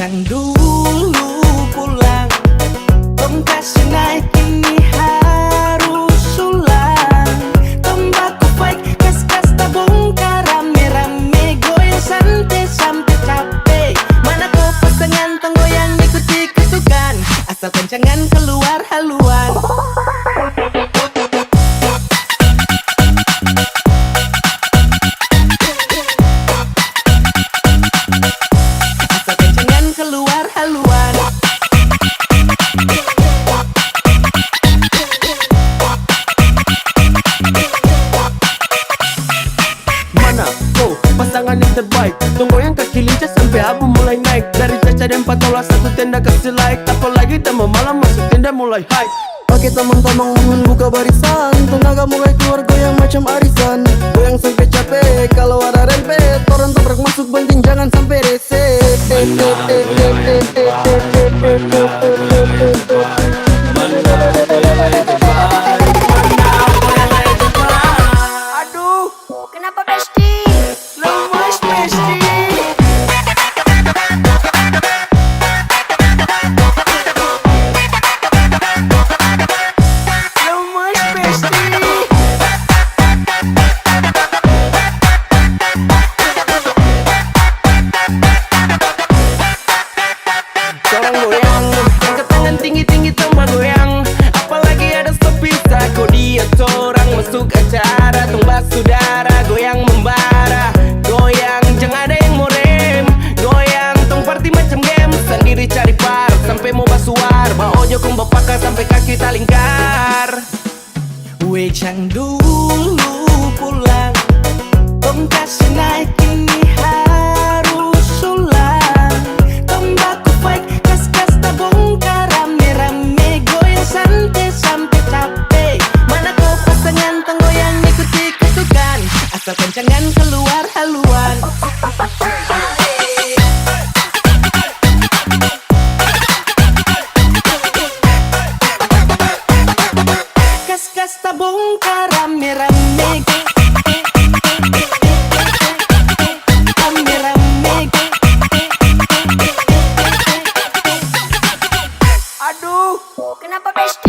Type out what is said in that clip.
yang dulu pulang, tom kasih naik ini harus ulang. Tombak fight, kas-kas tabung rame-rame, goyang santai sampai capek. Mana kau pasangan tenggoyang ikuti ketukan, asal kencangan keluar haluan. Pasangan yang terbaik, tunggu yang kaki lincah sampai abu mulai naik. Dari caca dan patola satu tenda kasih like, apalagi tambah malam masuk tenda mulai high. Oke teman-teman buka barisan, tenaga mulai keluar goyang macam arisan. Goyang sampai capek, kalau ada rempet orang tobrak masuk banting jangan sampai rese. Aduh, Kenapa Besti? lemas Besti. Lemas Besti. Seorang goyang, angkat tangan tinggi-tinggi tambah goyang. Apalagi ada sepisa kok dia seorang masuk acara, tumbas saudara goyang membara. Goyang jangan ada yang mau rem, goyang tong party macam game. Sendiri cari par sampai mau basuar, ba ojo kong bapaka sampai kaki talingkar. Wejang dulu pulang, tom kasih naik ini harus ulang. Tombak fight, kas-kas tabung rame-rame, goyang santai sampai capek. Mana kau pasangan tenggoyang ikuti ketukan, asal kencangan keluar haluan. Kas-kas tabung rame-rame, rame-rame. Kenapa Besti?